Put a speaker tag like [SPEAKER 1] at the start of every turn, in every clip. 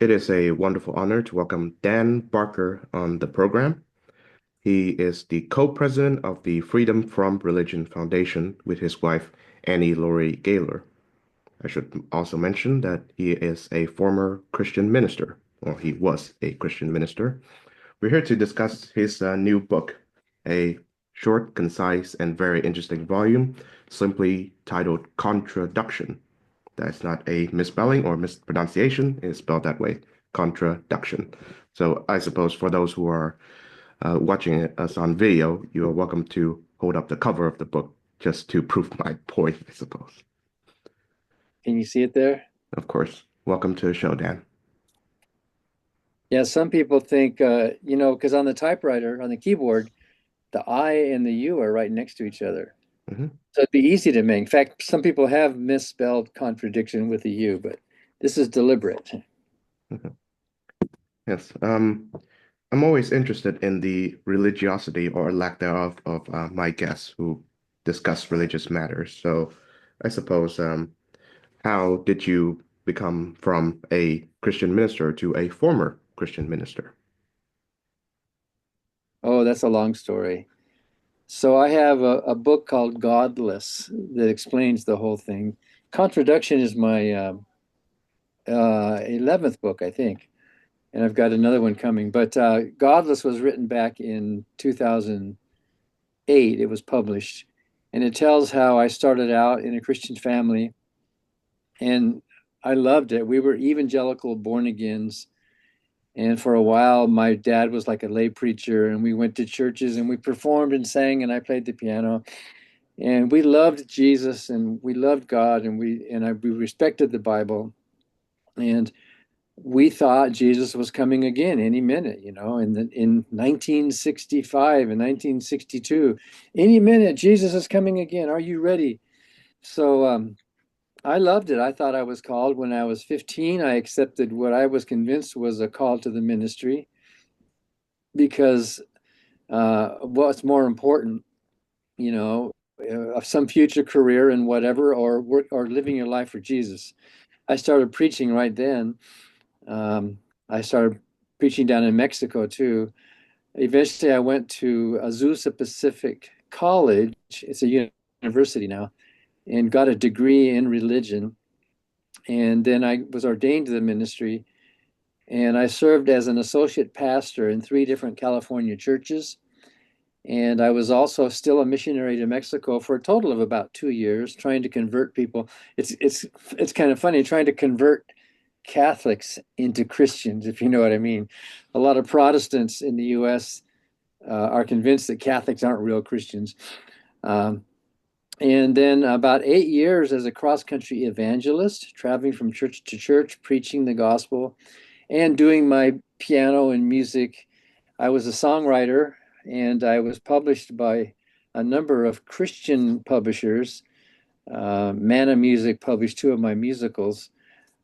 [SPEAKER 1] It is a wonderful honor to welcome Dan Barker on the program. He is the co-president of the Freedom from Religion Foundation with his wife, Annie Laurie Gaylor. I should also mention that he is a former Christian minister, or he was a Christian minister. We're here to discuss his new book, a short, concise, and very interesting volume, simply titled Contraduction. That's not a misspelling or mispronunciation. It's spelled that way, contraduction. So I suppose for those who are watching us on video, you are welcome to hold up the cover of the book just to prove my point, I suppose.
[SPEAKER 2] Can you see it there?
[SPEAKER 1] Of course. Welcome to the show, Dan.
[SPEAKER 2] Yeah, some people think, because on the typewriter, on the keyboard, the I and the U are right next to each other.
[SPEAKER 1] Hmm.
[SPEAKER 2] So it'd be easy to make. In fact, some people have misspelled contradiction with a U, but this is deliberate.
[SPEAKER 1] Hmm. Yes. I'm always interested in the religiosity or lack thereof of my guests who discuss religious matters. So I suppose how did you become from a Christian minister to a former Christian minister?
[SPEAKER 2] Oh, that's a long story. So I have a book called Godless that explains the whole thing. Contraduction is my 11th book, I think, and I've got another one coming. But Godless was written back in 2008. It was published, and it tells how I started out in a Christian family, and I loved it. We were evangelical born agains, and for a while, my dad was like a lay preacher, and we went to churches and we performed and sang, and I played the piano, and we loved Jesus and we loved God, and we respected the Bible, and we thought Jesus was coming again any minute, in 1965 and 1962, any minute Jesus is coming again. Are you ready? So I loved it. I thought I was called when I was 15. I accepted what I was convinced was a call to the ministry because what's more important, of some future career and whatever, or work or living your life for Jesus. I started preaching right then. I started preaching down in Mexico too. Eventually, I went to Azusa Pacific College. It's a university now, and got a degree in religion. And then I was ordained to the ministry, and I served as an associate pastor in three different California churches. And I was also still a missionary to Mexico for a total of about 2 years, trying to convert people. It's kind of funny trying to convert Catholics into Christians, if you know what I mean. A lot of Protestants in the U.S. Are convinced that Catholics aren't real Christians. Um, and then about 8 years as a cross-country evangelist, traveling from church to church, preaching the gospel, and doing my piano and music. I was a songwriter, and I was published by a number of Christian publishers. Manna Music published two of my musicals,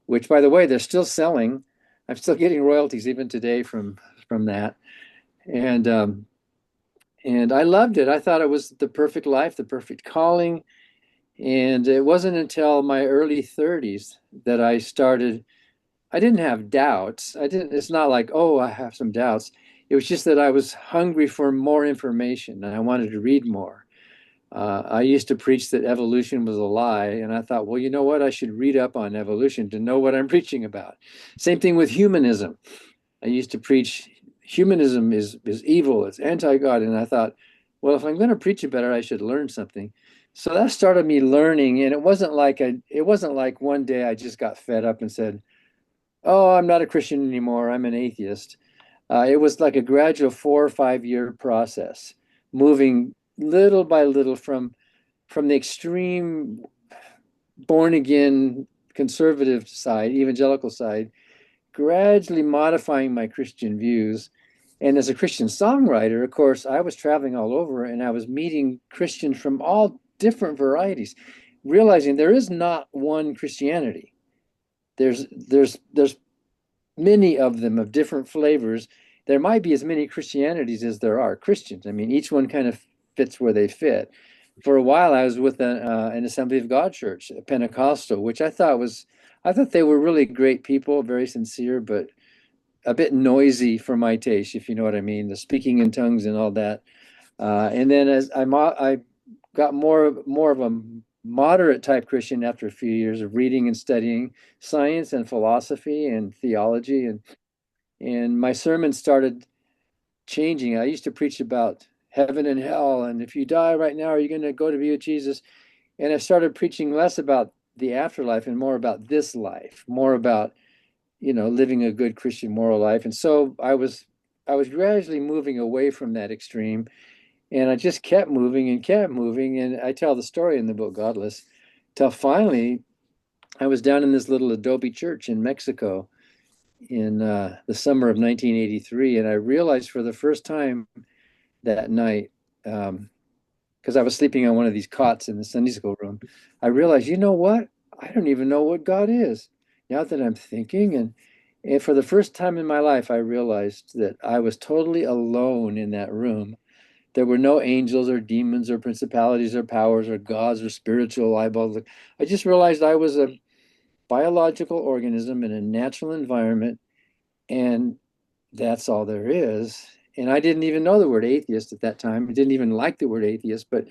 [SPEAKER 2] which, by the way, they're still selling. I'm still getting royalties even today from that, and and I loved it. I thought it was the perfect life, the perfect calling. And it wasn't until my early 30s that I started. I didn't have doubts. I didn't. It's not like, oh, I have some doubts. It was just that I was hungry for more information and I wanted to read more. I used to preach that evolution was a lie, and I thought, well, you know what? I should read up on evolution to know what I'm preaching about. Same thing with humanism. I used to preach humanism is evil, it's anti-God, and I thought, well, if I'm going to preach it better, I should learn something. So that started me learning, and it wasn't like one day I just got fed up and said, "Oh, I'm not a Christian anymore. I'm an atheist." It was like a gradual 4 or 5 year process, moving little by little from the extreme born again conservative side, evangelical side, gradually modifying my Christian views. And as a Christian songwriter, of course, I was traveling all over and I was meeting Christians from all different varieties, realizing there is not one Christianity. There's many of them of different flavors. There might be as many Christianities as there are Christians. I mean, each one kind of fits where they fit. For a while, I was with an Assembly of God church, a Pentecostal, which I thought was I thought they were really great people, very sincere, but a bit noisy for my taste, if you know what I mean, the speaking in tongues and all that. And then as I got more of a moderate type Christian after a few years of reading and studying science and philosophy and theology, and my sermons started changing. I used to preach about heaven and hell, and if you die right now, are you going to go to be with Jesus? And I started preaching less about the afterlife and more about this life, more about living a good Christian moral life. And so I was gradually moving away from that extreme, and I just kept moving and kept moving. And I tell the story in the book Godless, till finally I was down in this little adobe church in Mexico in the summer of 1983, and I realized for the first time that night, because I was sleeping on one of these cots in the Sunday school room, I realized, you know what? I don't even know what God is. Now that I'm thinking, and for the first time in my life, I realized that I was totally alone in that room. There were no angels or demons or principalities or powers or gods or spiritual eyeballs. I just realized I was a biological organism in a natural environment, and that's all there is. And I didn't even know the word atheist at that time. I didn't even like the word atheist, but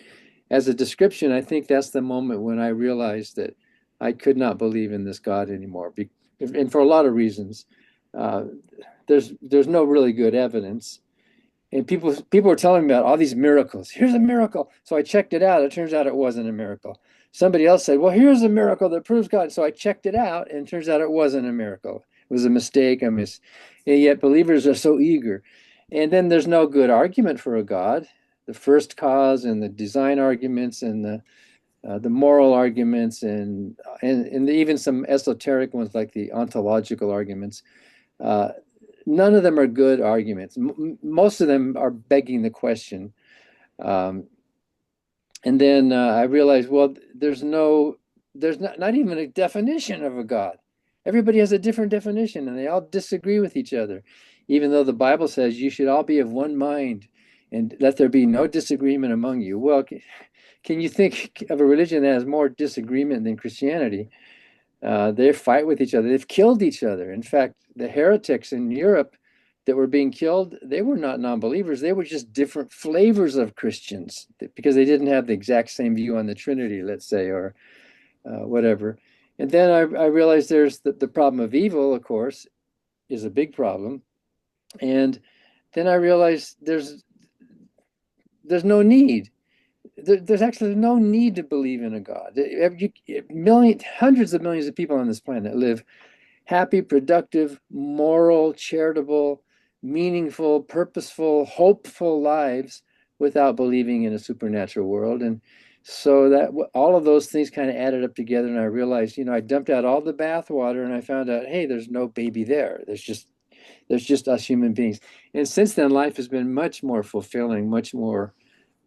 [SPEAKER 2] as a description, I think that's the moment when I realized that I could not believe in this God anymore. And for a lot of reasons, uh, there's no really good evidence, and people were telling me about all these miracles. Here's a miracle. So I checked it out. It turns out it wasn't a miracle. Somebody else said, well, here's a miracle that proves God. So I checked it out, and it turns out it wasn't a miracle. It was a mistake. And yet believers are so eager. And then there's no good argument for a God. The first cause and the design arguments and the moral arguments and even some esoteric ones like the ontological arguments. Uh, None of them are good arguments. Most of them are begging the question. Um, and then I realized, well, there's not even a definition of a God. Everybody has a different definition, and they all disagree with each other, even though the Bible says you should all be of one mind and let there be no disagreement among you. Well, can you think of a religion that has more disagreement than Christianity? They fight with each other. They've killed each other. In fact, the heretics in Europe that were being killed, they were not non-believers. They were just different flavors of Christians because they didn't have the exact same view on the Trinity, let's say, or whatever. And then I realized there's the problem of evil, of course, is a big problem. And then I realized there's no need. There's actually no need to believe in a God. Hundreds of millions of people on this planet live happy, productive, moral, charitable, meaningful, purposeful, hopeful lives without believing in a supernatural world. And so that all of those things kind of added up together, and I realized, I dumped out all the bathwater, and I found out, hey, there's no baby there. There's just us human beings. And since then, life has been much more fulfilling, much more,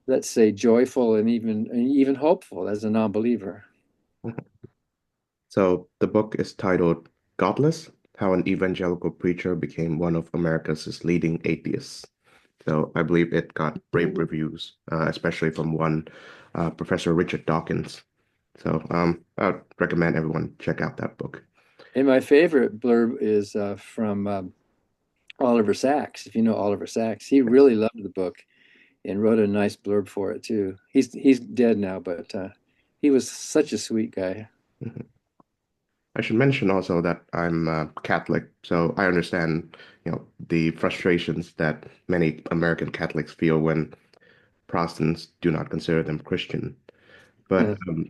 [SPEAKER 2] let's say, joyful, and even hopeful as a non-believer.
[SPEAKER 1] So the book is titled Godless: How an Evangelical Preacher Became One of America's Leading Atheists. So I believe it got rave reviews, especially from one Professor Richard Dawkins. So I'd recommend everyone check out that book.
[SPEAKER 2] And my favorite blurb is from Oliver Sacks. If you know Oliver Sacks, he really loved the book and wrote a nice blurb for it too. He's dead now, but he was such a sweet guy.
[SPEAKER 1] Mhm. I should mention also that I'm Catholic, so I understand, the frustrations that many American Catholics feel when Protestants do not consider them Christian. But
[SPEAKER 2] Yeah.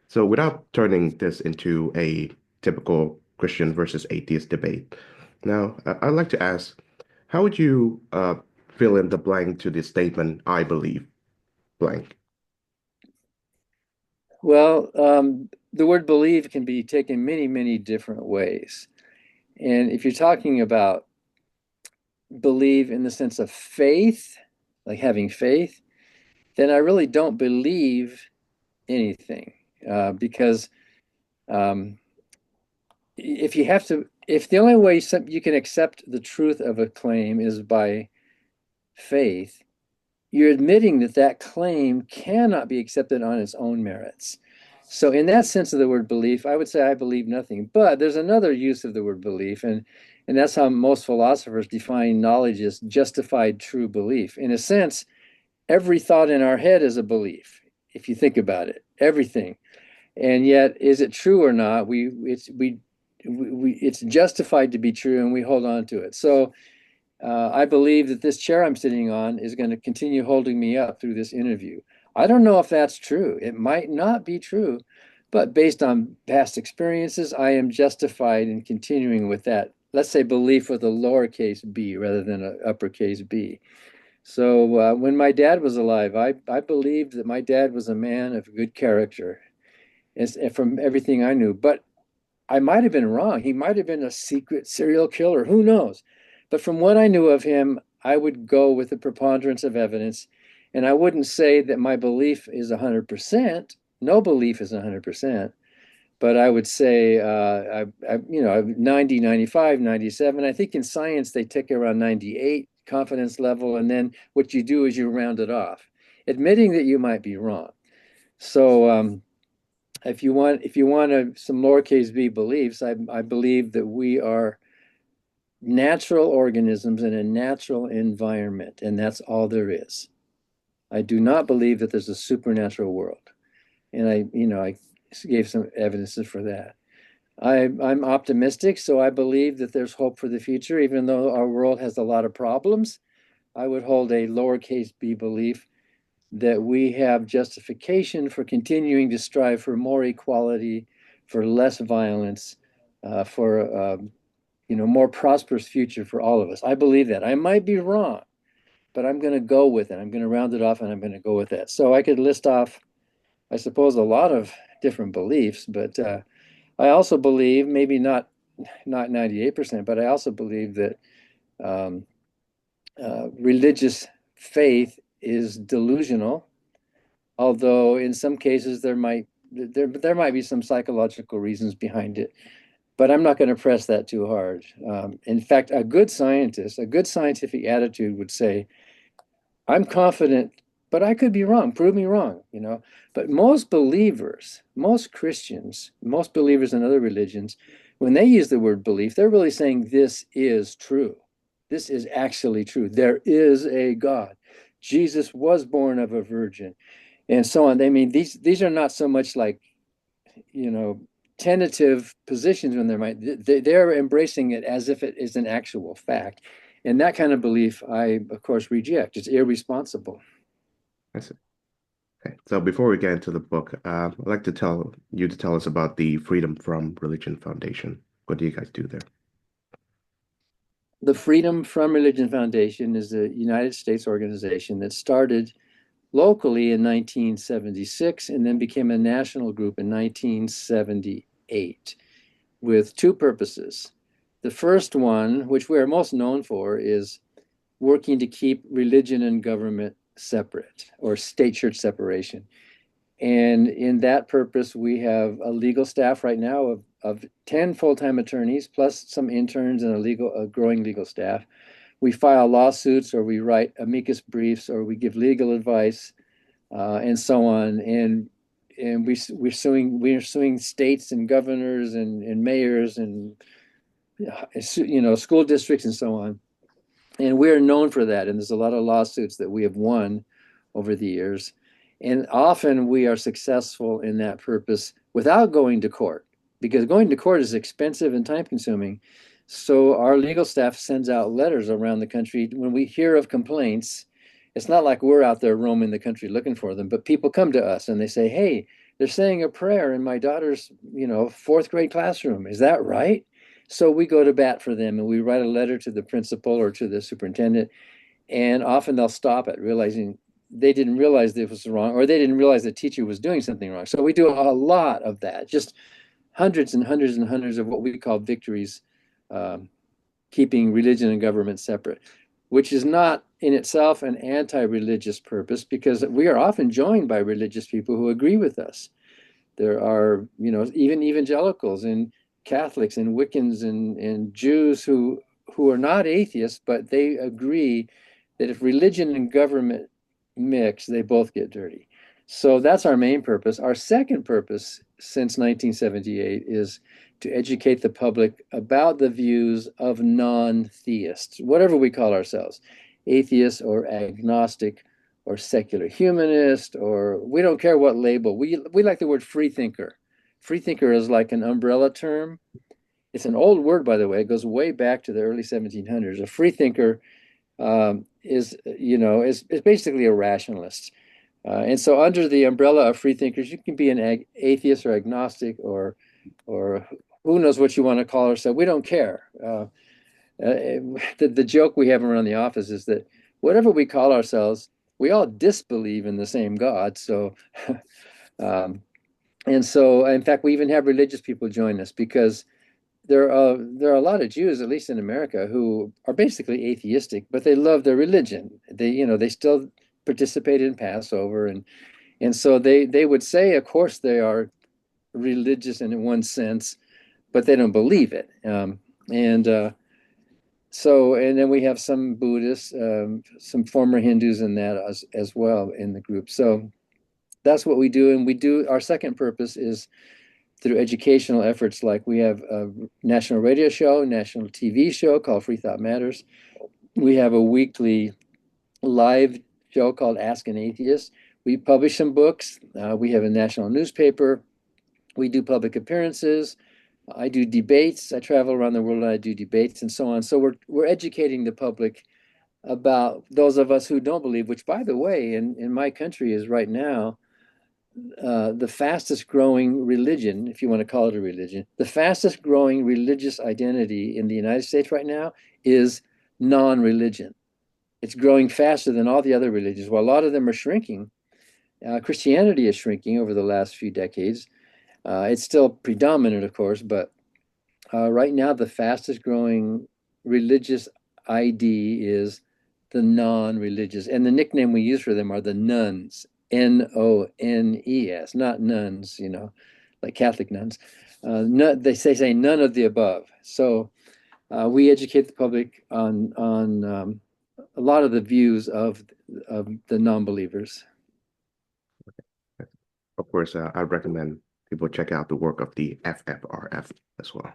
[SPEAKER 1] so without turning this into a typical Christian versus atheist debate, now I'd like to ask, how would you fill in the blank to the statement, I believe blank?
[SPEAKER 2] Well, the word believe can be taken many, many different ways. And if you're talking about believe in the sense of faith, like having faith, then I really don't believe anything because um, if the only way you can accept the truth of a claim is by faith, you're admitting that that claim cannot be accepted on its own merits. So in that sense of the word belief, I would say I believe nothing. But there's another use of the word belief, and that's how most philosophers define knowledge as justified true belief. In a sense, every thought in our head is a belief, if you think about it, everything. And yet, is it true or not? It's justified to be true, and we hold on to it. So I believe that this chair I'm sitting on is going to continue holding me up through this interview. I don't know if that's true. It might not be true, but based on past experiences, I am justified in continuing with that. Let's say belief with a lowercase b rather than an uppercase b. So when my dad was alive, I believed that my dad was a man of good character, and from everything I knew. But I might have been wrong. He might have been a secret serial killer. Who knows? But from what I knew of him, I would go with the preponderance of evidence. And I wouldn't say that my belief is 100%. No belief is 100%. But I would say, 90, 95, 97. I think in science, they take around 98 confidence level. And then what you do is you round it off, admitting that you might be wrong. So, if you want some lowercase b beliefs, I believe that we are natural organisms in a natural environment, and that's all there is. I do not believe that there's a supernatural world, and I gave some evidences for that. I'm optimistic, so I believe that there's hope for the future, even though our world has a lot of problems. I would hold a lowercase b belief that we have justification for continuing to strive for more equality, for less violence, for more prosperous future for all of us. I believe that. I might be wrong, but I'm going to go with it. I'm going to round it off, and I'm going to go with that. So I could list off, I suppose, a lot of different beliefs, but I also believe, maybe not 98%, but I also believe that um, religious faith is delusional, although in some cases there might be some psychological reasons behind it, but I'm not going to press that too hard. In fact, a good scientist, a good scientific attitude would say, I'm confident, but I could be wrong. Prove me wrong. But most believers, most Christians, most believers in other religions, when they use the word belief, they're really saying this is true. This is actually true. There is a God. Jesus was born of a virgin, and so on. They mean these are not so much like, you know, tentative positions when they're embracing it as if it is an actual fact. And that kind of belief, I, of course, reject. It's irresponsible.
[SPEAKER 1] I see. Okay. So before we get into the book, I'd like to tell you to tell us about the Freedom from Religion Foundation. What do you guys do there?
[SPEAKER 2] The Freedom from Religion Foundation is a United States organization that started locally in 1976 and then became a national group in 1978 with two purposes. The first one, which we're most known for, is working to keep religion and government separate, or state church separation. And in that purpose, we have a legal staff right now of 10 full-time attorneys, plus some interns and a growing legal staff. We file lawsuits, or we write amicus briefs, or we give legal advice, and so on. And we're suing states and governors and mayors and school districts and so on. And we're known for that. And there's a lot of lawsuits that we have won over the years. And often we are successful in that purpose without going to court, because going to court is expensive and time consuming. So our legal staff sends out letters around the country. When we hear of complaints, it's not like we're out there roaming the country looking for them, but people come to us and they say, hey, they're saying a prayer in my daughter's, fourth grade classroom. Is that right? So we go to bat for them, and we write a letter to the principal or to the superintendent, and often they'll stop it, realizing they didn't realize this was wrong, or they didn't realize the teacher was doing something wrong. So we do a lot of that, just hundreds and hundreds and hundreds of what we call victories, keeping religion and government separate, which is not in itself an anti-religious purpose, because we are often joined by religious people who agree with us. There are, even evangelicals and Catholics and Wiccans and Jews who are not atheists, but they agree that if religion and government mix, they both get dirty. So that's our main purpose. Our second purpose since 1978 is to educate the public about the views of non-theists, whatever we call ourselves, atheist or agnostic or secular humanist, or we don't care what label. We like the word free thinker. Free thinker is like an umbrella term. It's an old word, by the way. It goes way back to the early 1700s. A free thinker is basically a rationalist. And so under the umbrella of free thinkers, you can be an atheist or agnostic or who knows what you want to call yourself. We don't care. The joke we have around the office is that whatever we call ourselves, we all disbelieve in the same God. So, um, and so, in fact, we even have religious people join us because there are a lot of Jews, at least in America, who are basically atheistic, but they love their religion. They still participate in Passover, and so they would say, of course, they are religious in one sense, but they don't believe it. And and then we have some Buddhists, some former Hindus in that as well in the group. So that's what we do. And we do, our second purpose is through educational efforts, like we have a national radio show, national TV show called Free Thought Matters. We have a weekly live show called Ask an Atheist. We publish some books. We have a national newspaper. We do public appearances. I do debates. I travel around the world and I do debates and so on. So we're educating the public about those of us who don't believe, which, by the way, in my country is right now the fastest growing religion, if you want to call it a religion, the fastest growing religious identity in the United States right now is non-religion. It's growing faster than all the other religions. While a lot of them are shrinking, Christianity is shrinking over the last few decades. It's still predominant, of course, but right now the fastest growing religious ID is the non-religious. And the nickname we use for them are the nuns, Nones, not nuns, like Catholic nuns. They say none of the above. So we educate the public on a lot of the views of the non-believers.
[SPEAKER 1] Of course, I recommend people check out the work of the FFRF as well.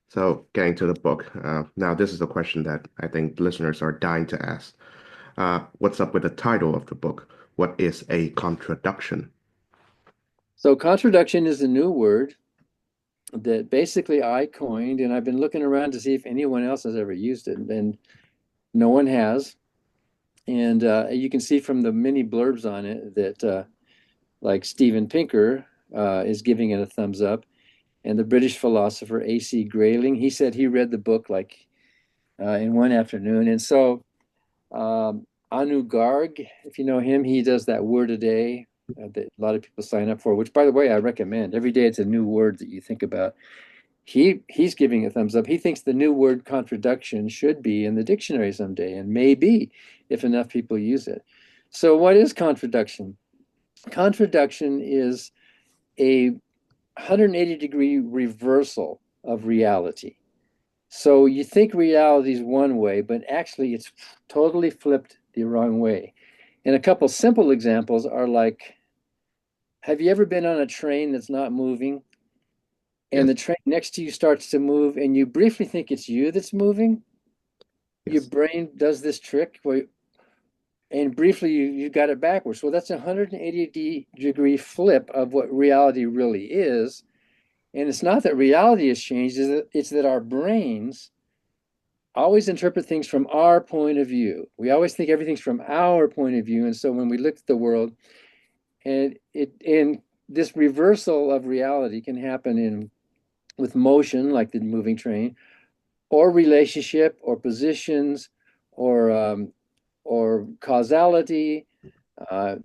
[SPEAKER 1] So, getting to the book. Now, this is a question that I think listeners are dying to ask. What's up with the title of the book? What is a contraduction?
[SPEAKER 2] So contraduction is a new word that basically I coined, and I've been looking around to see if anyone else has ever used it, and no one has. And you can see from the many blurbs on it that, like Steven Pinker is giving it a thumbs up, and the British philosopher A.C. Grayling, he said he read the book like in one afternoon. And so Anu Garg, if you know him, he does that word a day that a lot of people sign up for, which, by the way, I recommend. Every day it's a new word that you think about. He's giving a thumbs up. He thinks the new word contraduction should be in the dictionary someday, and maybe if enough people use it. So what is contraduction? Contraduction is a 180-degree reversal of reality. So you think reality is one way, but actually it's totally flipped the wrong way. And a couple simple examples are like, have you ever been on a train that's not moving and
[SPEAKER 1] Yes,
[SPEAKER 2] the train next to you starts to move and you briefly think it's you that's moving? Your
[SPEAKER 1] yes,
[SPEAKER 2] brain does this trick where, and briefly you got it backwards. Well, that's a 180-degree flip of what reality really is. And it's not that reality has changed, it's that our brains always interpret things from our point of view. We always think everything's from our point of view. And so when we look at the world, and this reversal of reality can happen in with motion, like the moving train, or relationship, or positions, or causality.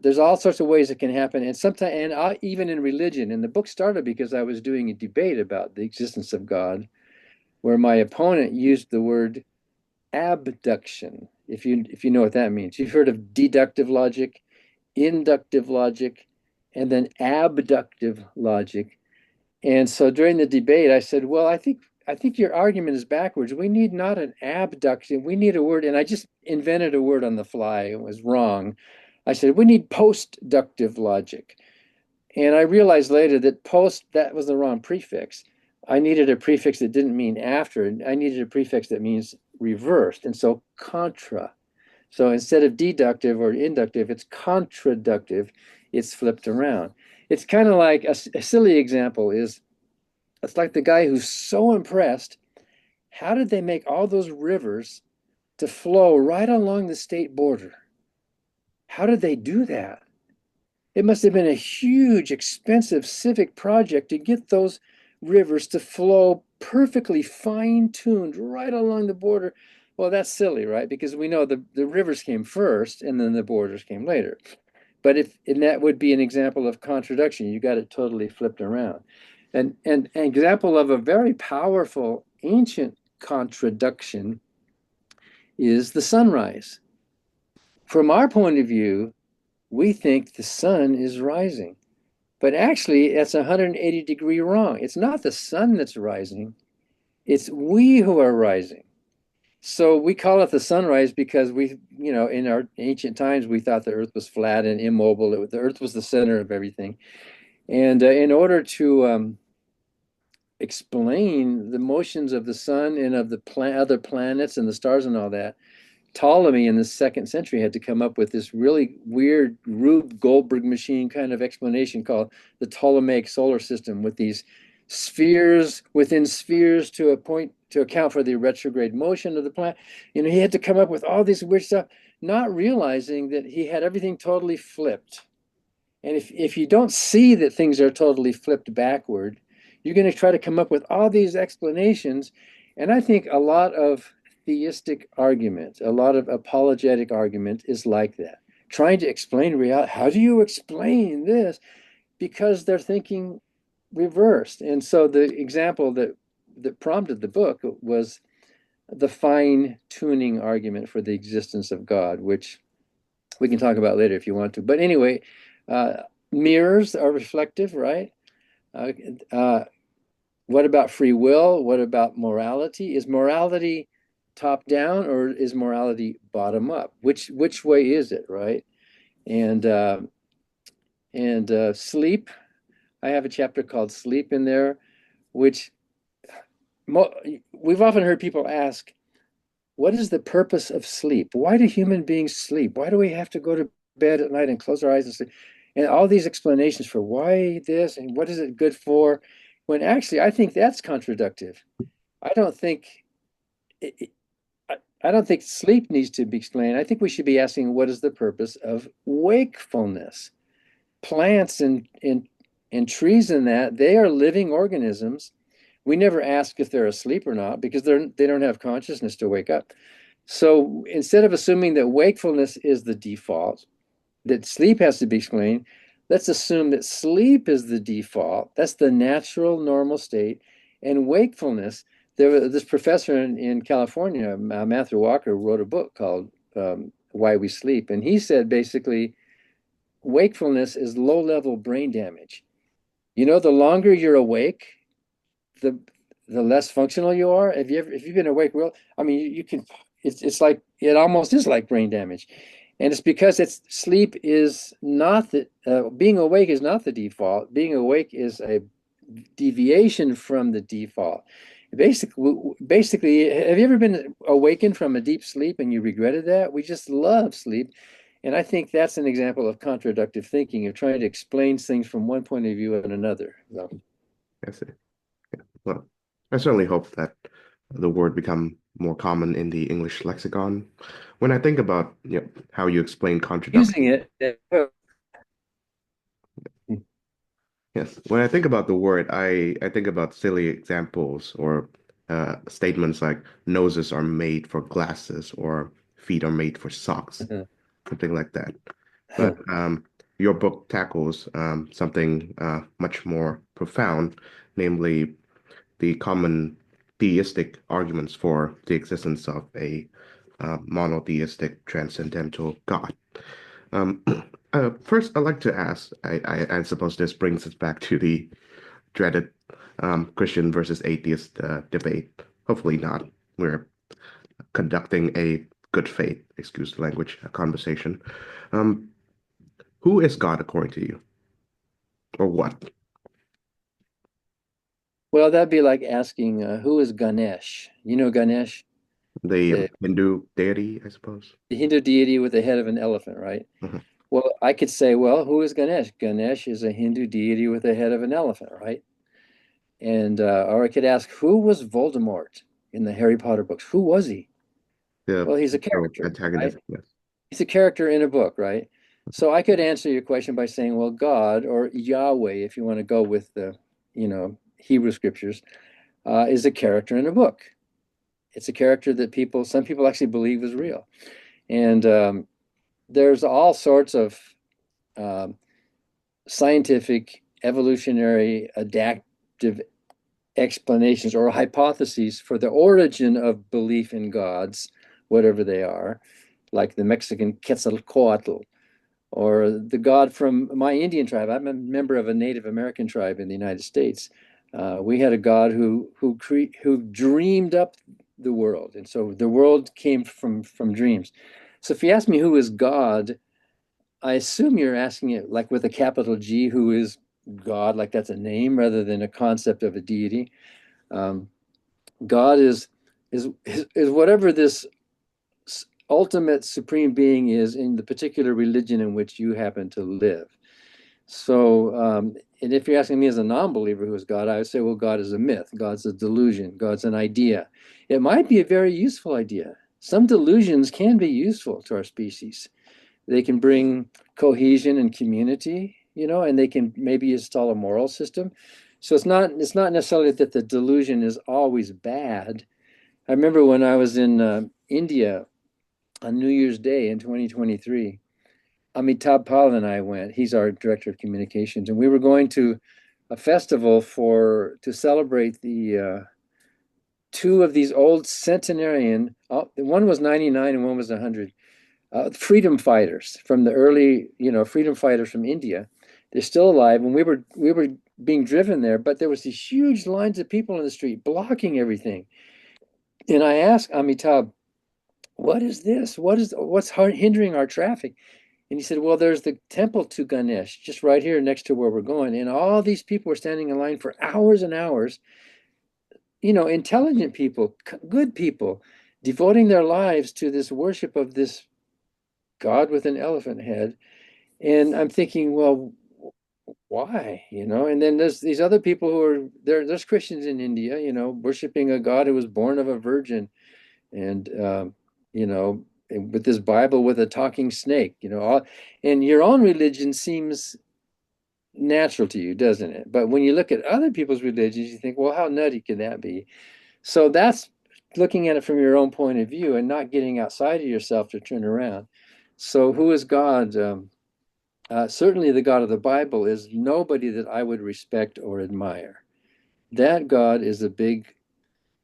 [SPEAKER 2] There's all sorts of ways it can happen, and sometimes, and even in religion. And the book started because I was doing a debate about the existence of God, where my opponent used the word abduction. If you know what that means, you've heard of deductive logic, inductive logic, and then abductive logic. And so during the debate, I said, "Well, I think your argument is backwards. We need not an abduction. We need a word." And I just invented a word on the fly. It was wrong. I said, we need post-ductive logic. And I realized later that post, that was the wrong prefix. I needed a prefix that didn't mean after. I needed a prefix that means reversed. And so contra. So instead of deductive or inductive, it's contraductive. It's flipped around. It's kind of like a silly example is it's like the guy who's so impressed. How did they make all those rivers to flow right along the state border? How did they do that? It must have been a huge, expensive civic project to get those rivers to flow perfectly fine-tuned right along the border. Well, that's silly, right? Because we know the rivers came first and then the borders came later. But if and that would be an example of contradiction. You got it totally flipped around. And an example of a very powerful ancient contradiction is the sunrise. From our point of view, we think the sun is rising. But actually, that's 180-degree wrong. It's not the sun that's rising, it's we who are rising. So we call it the sunrise because in our ancient times, we thought the earth was flat and immobile. The earth was the center of everything. And in order to explain the motions of the sun and of the other planets and the stars and all that, Ptolemy in the second century had to come up with this really weird Rube Goldberg machine kind of explanation called the Ptolemaic solar system, with these spheres within spheres to a point to account for the retrograde motion of the planet. He had to come up with all this weird stuff, not realizing that he had everything totally flipped. And if you don't see that things are totally flipped backward, you're going to try to come up with all these explanations. And I think a lot of theistic argument, a lot of apologetic argument is like that. Trying to explain reality. How do you explain this? Because they're thinking reversed. And so the example that prompted the book was the fine tuning argument for the existence of God, which we can talk about later if you want to. But anyway, mirrors are reflective, right? Uh, uh, what about free will? What about morality? Is morality top down or is morality bottom up? Which way is it, right? And sleep. I have a chapter called Sleep in there, which we've often heard people ask, what is the purpose of sleep? Why do human beings sleep? Why do we have to go to bed at night and close our eyes and sleep? And all these explanations for why this and what is it good for, when actually I think that's contradictive. I don't think it, I don't think sleep needs to be explained. I think we should be asking what is the purpose of wakefulness? Plants and trees and that, they are living organisms. We never ask if they're asleep or not because they don't have consciousness to wake up. So instead of assuming that wakefulness is the default, that sleep has to be explained, let's assume that sleep is the default. That's the natural, normal state. And wakefulness, this professor in California, Matthew Walker, wrote a book called Why We Sleep. And he said basically, wakefulness is low-level brain damage. The longer you're awake, the the less functional you are. If you've been awake real, I mean, you can. It's like it almost is like brain damage, and it's because it's sleep is not the being awake is not the default. Being awake is a deviation from the default. Basically, have you ever been awakened from a deep sleep and you regretted that? We just love sleep. And I think that's an example of contradictive thinking, of trying to explain things from one point of view and another. So,
[SPEAKER 1] I see. Yeah. Well, I certainly hope that the word become more common in the English lexicon. When I think about how you explain contraduction,
[SPEAKER 2] using it.
[SPEAKER 1] yes, when I think about the word, I think about silly examples or statements like noses are made for glasses or feet are made for socks, something like that. But your book tackles something much more profound, namely the common theistic arguments for the existence of a monotheistic transcendental God. Um, first, I'd like to ask, I suppose this brings us back to the dreaded Christian versus atheist debate. Hopefully not. We're conducting a good faith, excuse the language, conversation. Um, Who is God according to you, or what?
[SPEAKER 2] Well, that'd be like asking, who is Ganesh? You know Ganesh,
[SPEAKER 1] The
[SPEAKER 2] the,
[SPEAKER 1] Hindu deity, I suppose.
[SPEAKER 2] the Hindu deity with the head of an elephant, right?
[SPEAKER 1] Mhm.
[SPEAKER 2] Well, I could say, well, who is Ganesh? Ganesh is a Hindu deity with the head of an elephant, right? And or I could ask, who was Voldemort in the Harry Potter books? Who was he?
[SPEAKER 1] The
[SPEAKER 2] Well, he's a
[SPEAKER 1] central
[SPEAKER 2] character, right?
[SPEAKER 1] antagonist, yes.
[SPEAKER 2] He's a character in a book, right? So I could answer your question by saying, well, God or Yahweh, if you want to go with the, Hebrew scriptures, is a character in a book. It's a character that some people actually believe is real. And there's all sorts of um, scientific, evolutionary, adaptive explanations or hypotheses for the origin of belief in gods, whatever they are, like the Mexican Quetzalcoatl or the god from my Indian tribe. I'm a member of a Native American tribe in the United States. We had a god who dreamed up the world, and so the world came from dreams. So if you ask me who is God, I assume you're asking it like with a capital G, who is God, like that's a name rather than a concept of a deity. Um, God is whatever this ultimate supreme being is in the particular religion in which you happen to live. So, and if you're asking me as a non-believer who is God, I would say, well, God is a myth. God's a delusion. God's an idea. It might be a very useful idea. Some delusions can be useful to our species. They can bring cohesion and community, and they can maybe install a moral system. So it's not necessarily that the delusion is always bad. I remember when I was in India on New Year's Day in 2023. Amitabh Pal and I went. He's our director of communications, and we were going to a festival to celebrate the two of these old centenarian. One was 99 and one was 100. Freedom fighters from the early, freedom fighters from India. They're still alive, and we were being driven there, but there was these huge lines of people in the street blocking everything. And I asked Amitabh, "What is this? What's hindering our traffic?" And he said, well, there's the temple to Ganesh just right here next to where we're going. And all these people were standing in line for hours and hours, intelligent people, good people, devoting their lives to this worship of this God with an elephant head. And I'm thinking, well, why? And then there's these other people who are there's Christians in India, worshiping a God who was born of a virgin. And, you know, with this Bible with a talking snake, and your own religion seems natural to you, doesn't it? But when you look at other people's religions, you think, well, how nutty can that be? So that's looking at it from your own point of view and not getting outside of yourself to turn around. So who is God? Certainly the God of the Bible is nobody that I would respect or admire. That God is a big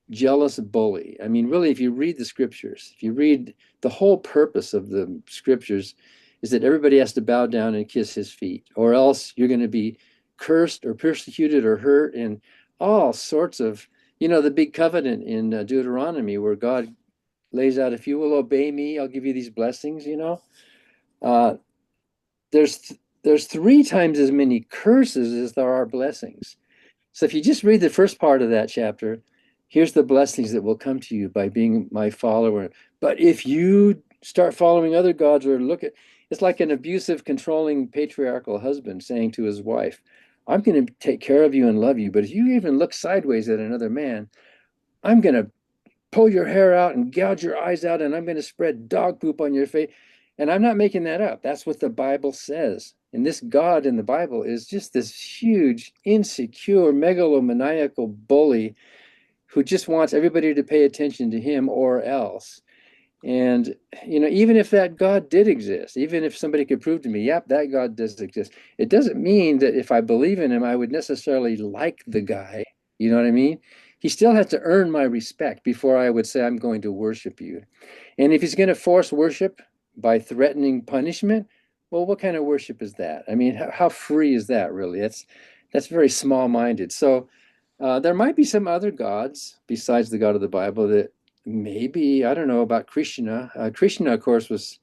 [SPEAKER 2] jealous bully. I mean, really, if you read the scriptures, if you read the whole purpose of the scriptures, is that everybody has to bow down and kiss his feet, or else you're going to be cursed or persecuted or hurt, and all sorts of, the big covenant in Deuteronomy where God lays out, if you will obey me, I'll give you these blessings. Uh, there's three times as many curses as there are blessings. So if you just read the first part of that chapter, here's the blessings that will come to you by being my follower. But if you start following other gods or it's like an abusive, controlling, patriarchal husband saying to his wife, I'm going to take care of you and love you. But if you even look sideways at another man, I'm going to pull your hair out and gouge your eyes out, and I'm going to spread dog poop on your face. And I'm not making that up. That's what the Bible says. And this God in the Bible is just this huge, insecure, megalomaniacal bully who just wants everybody to pay attention to him or else. And, even if that God did exist, even if somebody could prove to me, yep, that God does exist, it doesn't mean that if I believe in him, I would necessarily like the guy. You know what I mean? He still has to earn my respect before I would say I'm going to worship you. And if he's going to force worship by threatening punishment, well, what kind of worship is that? I mean, how free is that really? That's very small-minded. So there might be some other gods besides the God of the Bible that maybe, I don't know about Krishna. Krishna, of course, was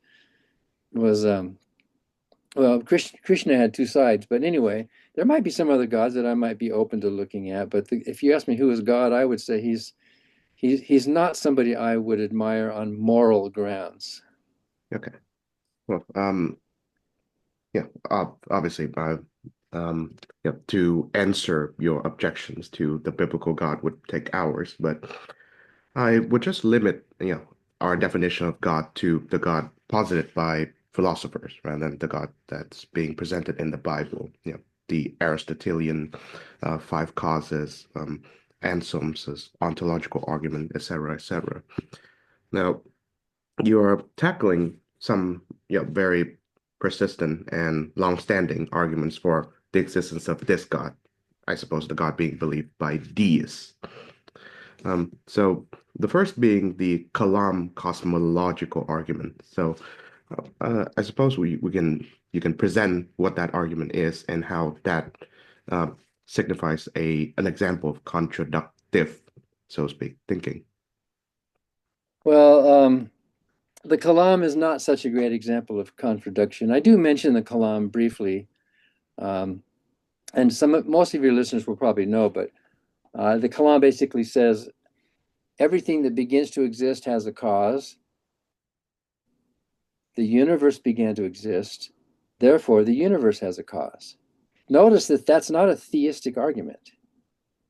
[SPEAKER 2] Well, Krishna had two sides, but anyway, there might be some other gods that I might be open to looking at. But if you ask me who is God, I would say he's not somebody I would admire on moral grounds.
[SPEAKER 1] Okay. Well, yeah, obviously, um, yeah, to answer your objections to the biblical God would take hours, but I would just limit, our definition of God to the God posited by philosophers rather than the God that's being presented in the Bible. The Aristotelian five causes, Anselm's ontological argument, etc., etc. Now, you're tackling some, very persistent and long-standing arguments for the existence of this God. I suppose the God being believed by deists. So the first being the Kalam cosmological argument. So I suppose we can you can present what that argument is and how that uh, signifies an example of contraductive, so to speak, thinking.
[SPEAKER 2] Well, the Kalam is not such a great example of contradiction. I do mention the Kalam briefly, um, and most of your listeners will probably know, but the Kalam basically says everything that begins to exist has a cause. The universe began to exist, therefore the universe has a cause. Notice that that's not a theistic argument.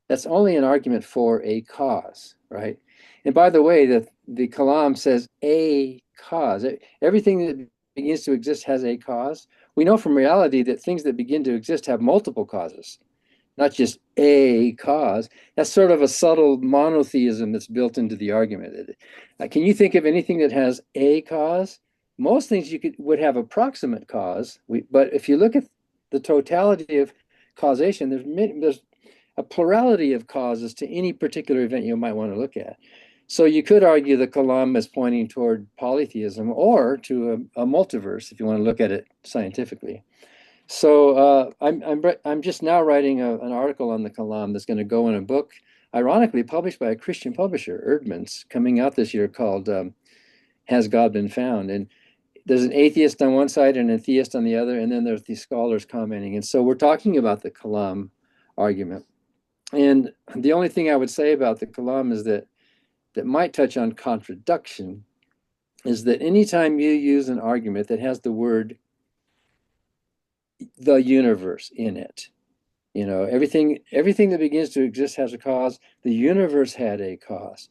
[SPEAKER 2] That's only an argument for a cause, right? And by the way, the Kalam says a cause. Everything that begins to exist has a cause. We know from reality that things that begin to exist have multiple causes, not just a cause. That's sort of a subtle monotheism that's built into the argument. Can you think of anything that has a cause? Most things would have approximate cause, but if you look at the totality of causation, there's a plurality of causes to any particular event you might want to look at. So you could argue the Kalam is pointing toward polytheism or to a multiverse if you want to look at it scientifically. So I'm just now writing an article on the Kalam that's going to go in a book, ironically published by a Christian publisher, Erdman's, coming out this year called "Has God Been Found?" And there's an atheist on one side and a theist on the other, and then there's these scholars commenting. And so we're talking about the Kalam argument. And the only thing I would say about the Kalam is that might touch on contraduction is that anytime you use an argument that has the word the universe in it, everything that begins to exist has a cause. The universe had a cause.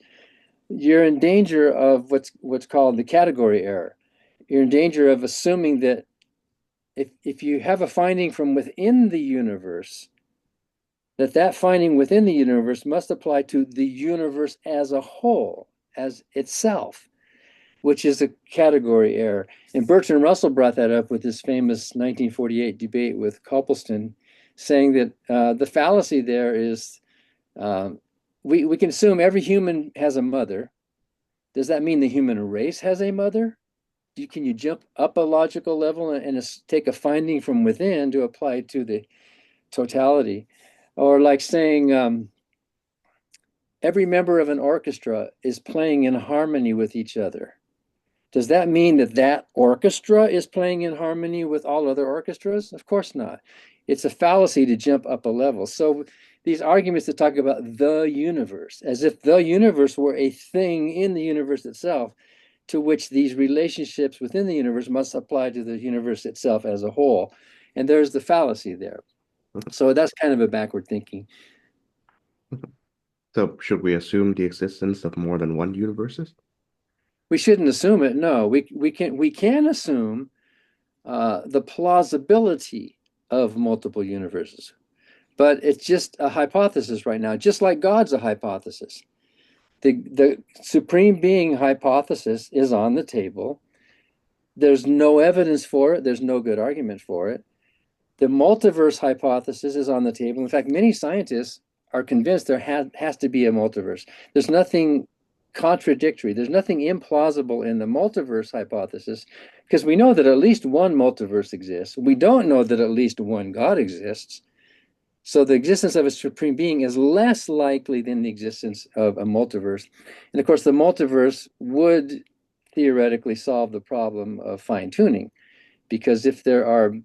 [SPEAKER 2] You're in danger of what's called the category error. You're in danger of assuming that if you have a finding from within the universe, that finding within the universe must apply to the universe as a whole, as itself, which is a category error. And Bertrand Russell brought that up with his famous 1948 debate with Copleston, saying that the fallacy there is we can assume every human has a mother. Does that mean the human race has a mother? Can you jump up a logical level and take a finding from within to apply to the totality? Or like saying every member of an orchestra is playing in harmony with each other. Does that mean that orchestra is playing in harmony with all other orchestras? Of course not. It's a fallacy to jump up a level. So these arguments that talk about the universe, as if the universe were a thing in the universe itself, to which these relationships within the universe must apply to the universe itself as a whole. And there's the fallacy there. So that's kind of a backward thinking.
[SPEAKER 1] So should we assume the existence of more than one universes?
[SPEAKER 2] We shouldn't assume it. No, we can assume the plausibility of multiple universes, but it's just a hypothesis right now, just like God's a hypothesis. The supreme being hypothesis is on the table. There's no evidence for it. There's no good argument for it. The multiverse hypothesis is on the table. In fact, many scientists are convinced there has to be a multiverse. There's nothing contradictory. There's nothing implausible in the multiverse hypothesis because we know that at least one multiverse exists. We don't know that at least one God exists. So the existence of a supreme being is less likely than the existence of a multiverse. And of course, the multiverse would theoretically solve the problem of fine tuning. because if there are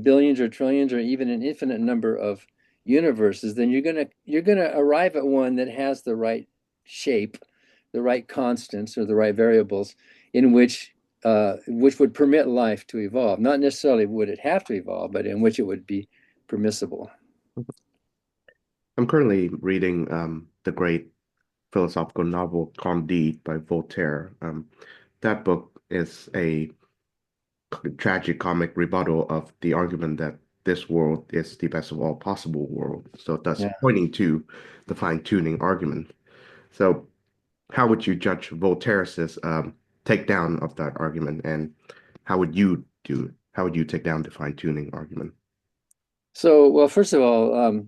[SPEAKER 2] billions or trillions or even an infinite number of universes, then you're gonna arrive at one that has the right shape, the right constants or the right variables in which would permit life to evolve. Not necessarily would it have to evolve, but in which it would be permissible.
[SPEAKER 1] I'm currently reading the great philosophical novel Candide by Voltaire. That book is a tragic comic rebuttal of the argument that this world is the best of all possible worlds. So thus
[SPEAKER 2] Yeah.
[SPEAKER 1] pointing to the fine-tuning argument. So how would you judge Voltaire's takedown of that argument, and how would you how would you take down the fine-tuning argument?
[SPEAKER 2] So, well, first of all,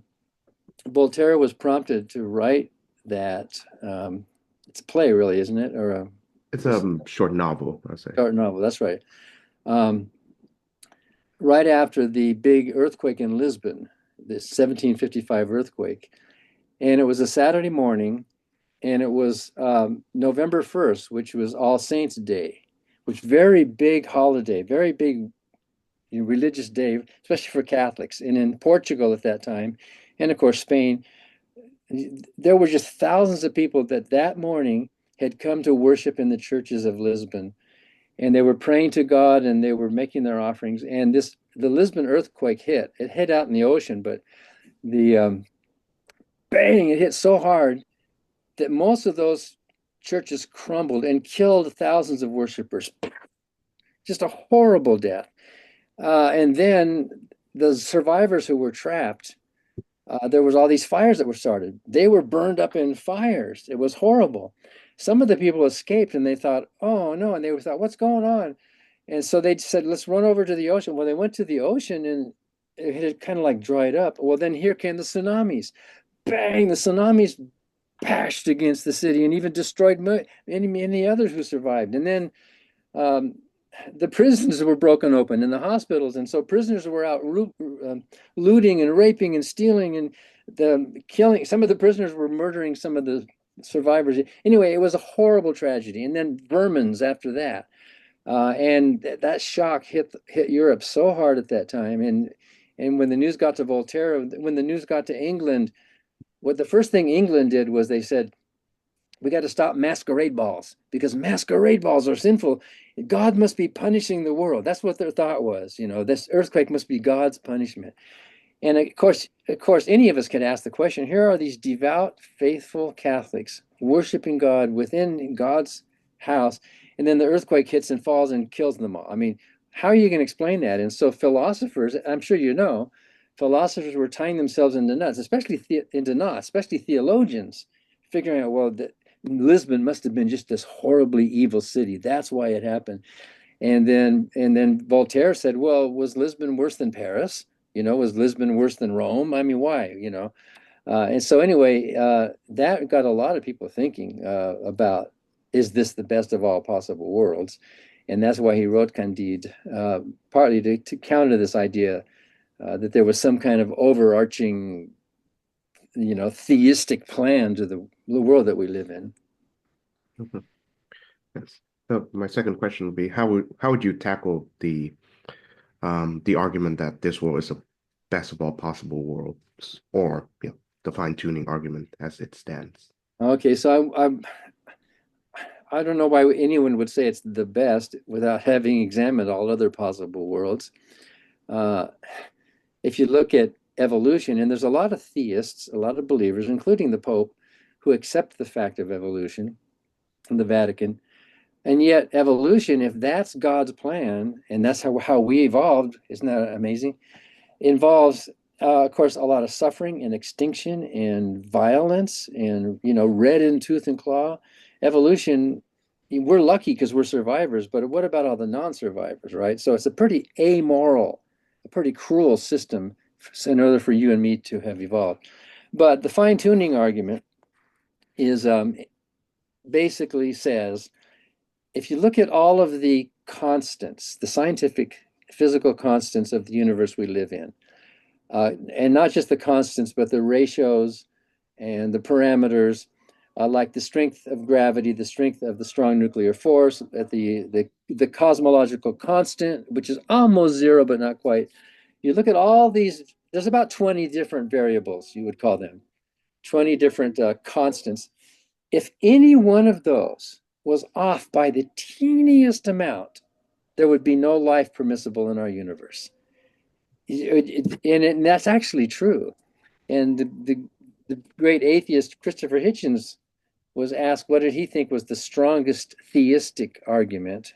[SPEAKER 2] Voltaire was prompted to write that. It's a play, really, isn't it? Or
[SPEAKER 1] It's
[SPEAKER 2] a
[SPEAKER 1] a short novel, I say.
[SPEAKER 2] short novel. That's right. Um, right after the big earthquake in Lisbon, the 1755 earthquake, and it was a Saturday morning, and it was November 1st, which was All Saints' Day, which very big holiday, very big religious day, especially for Catholics. And in Portugal at that time, and of course Spain, there were just thousands of people that morning had come to worship in the churches of Lisbon, and they were praying to God and they were making their offerings. And the Lisbon earthquake hit. It hit out in the ocean, but the bang! It hit so hard that most of those churches crumbled and killed thousands of worshipers. Just a horrible death. And then the survivors who were trapped, there was all these fires that were started. They were burned up in fires. It was horrible. Some of the people escaped and they thought, oh no, and they thought, what's going on? And so they said, let's run over to the ocean. Well, they went to the ocean and it had kind of like dried up. Well, then here came the tsunamis. Bang! The tsunamis bashed against the city and even destroyed many others who survived. And then um, the prisons were broken open in the hospitals, and so prisoners were out looting and raping and stealing and the killing. Some of the prisoners were murdering some of the survivors. Anyway, it was a horrible tragedy. And then vermins after that, and that shock hit Europe so hard at that time. And when the news got to Voltaire, when the news got to England, what the first thing England did was they said, we got to stop masquerade balls because masquerade balls are sinful. God must be punishing the world. That's what their thought was. This earthquake must be God's punishment. And of course, any of us could ask the question. Here are these devout, faithful Catholics worshiping God within God's house, and then the earthquake hits and falls and kills them all. I mean, how are you going to explain that? And so philosophers, I'm sure philosophers were tying themselves into knots, especially theologians, figuring out, well, that Lisbon must have been just this horribly evil city. That's why it happened. And then Voltaire said, well, was Lisbon worse than Paris? Was Lisbon worse than Rome? I mean, why? And so anyway, that got a lot of people thinking about, is this the best of all possible worlds? And that's why he wrote Candide, partly to counter this idea that there was some kind of overarching, theistic plan to the world that we live in.
[SPEAKER 1] Mhm. Yes. So my second question would be, how would you tackle the argument that this world is the best of all possible worlds, or the fine-tuning argument as it stands?
[SPEAKER 2] Okay, so I don't know why anyone would say it's the best without having examined all other possible worlds. Uh, if you look at evolution, and there's a lot of theists, a lot of believers, including the Pope, who accept the fact of evolution in the Vatican. And yet, evolution, if that's God's plan, and that's how we evolved, isn't that amazing? Involves, of course, a lot of suffering and extinction and violence and, red in tooth and claw. Evolution, we're lucky because we're survivors, but what about all the non-survivors, right? So it's a pretty amoral, a pretty cruel system in order for you and me to have evolved. But the fine-tuning argument is basically says, if you look at all of the constants, the scientific physical constants of the universe we live in, and not just the constants, but the ratios and the parameters. like the strength of gravity, the strength of the strong nuclear force, at the cosmological constant, which is almost zero but not quite. You look at all these. There's about 20 different variables, you would call them, 20 different constants. If any one of those was off by the teeniest amount, there would be no life permissible in our universe. And that's actually true. And the great atheist Christopher Hitchens was asked what did he think was the strongest theistic argument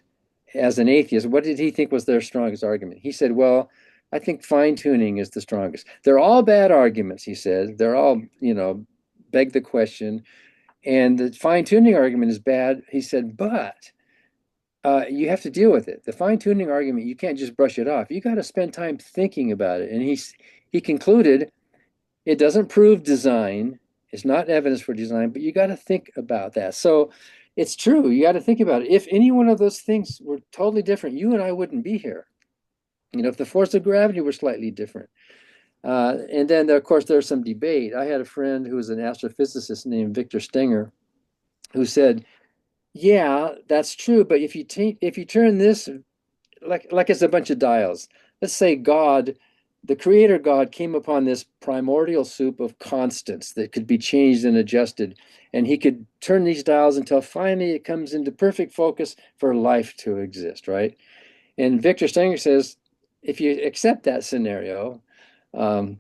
[SPEAKER 2] as an atheist. What did he think was their strongest argument? He said, well, I think fine tuning is the strongest. They're all bad arguments, he said. They're all, beg the question. And the fine tuning argument is bad. He said, but you have to deal with it. The fine tuning argument, you can't just brush it off. You got to spend time thinking about it. And he concluded it doesn't prove design. It's not evidence for design, but you got to think about that. So it's true. You got to think about it. If any one of those things were totally different, you and I wouldn't be here. If the force of gravity were slightly different. And then, of course, there's some debate. I had a friend who was an astrophysicist named Victor Stenger who said, yeah, that's true. But if you turn this like it's a bunch of dials. Let's say God, the creator God, came upon this primordial soup of constants that could be changed and adjusted. And he could turn these dials until finally it comes into perfect focus for life to exist, right? And Victor Stenger says, if you accept that scenario, um,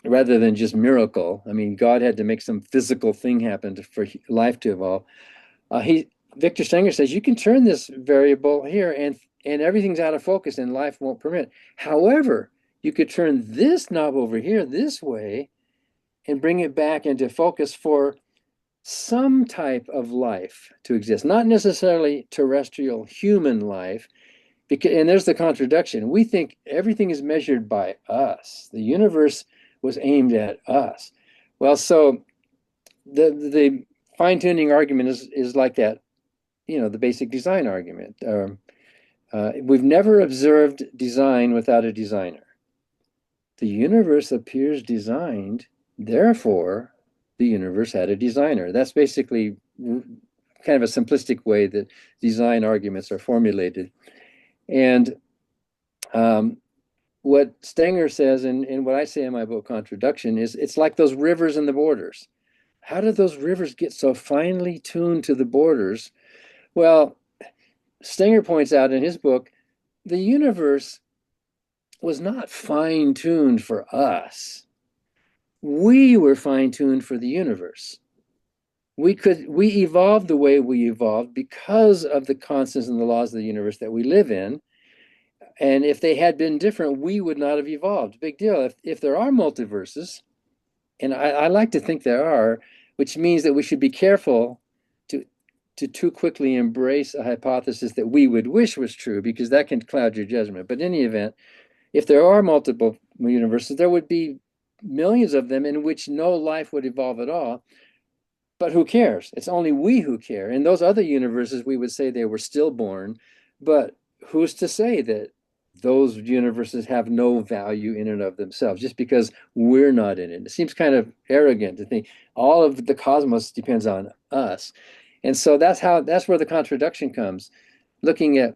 [SPEAKER 2] rather than just miracle, I mean, God had to make some physical thing happen for life to evolve. He Victor Stenger says you can turn this variable here and everything's out of focus and life won't permit. However, you could turn this knob over here this way and bring it back into focus for some type of life to exist, not necessarily terrestrial human life. Because, and there's the contradiction. We think everything is measured by us. The universe was aimed at us. Well, so the fine-tuning argument is like that, the basic design argument. We've never observed design without a designer. The universe appears designed, therefore, the universe had a designer. That's basically kind of a simplistic way that design arguments are formulated. And what Stenger says, and what I say in my book, Contraduction, is it's like those rivers and the borders. How did those rivers get so finely tuned to the borders? Well, Stenger points out in his book, the universe was not fine tuned for us. We were fine tuned for the universe. We evolved the way we evolved because of the constants and the laws of the universe that we live in. And if they had been different, we would not have evolved. Big deal. If there are multiverses, and I like to think there are, which means that we should be careful to too quickly embrace a hypothesis that we would wish was true, because that can cloud your judgment. But in any event, if there are multiple universes, there would be millions of them in which no life would evolve at all. But who cares? It's only we who care. In those other universes, we would say they were stillborn. But who's to say that those universes have no value in and of themselves just because we're not in it? It seems kind of arrogant to think all of the cosmos depends on us. And so that's where the contradiction comes. Looking at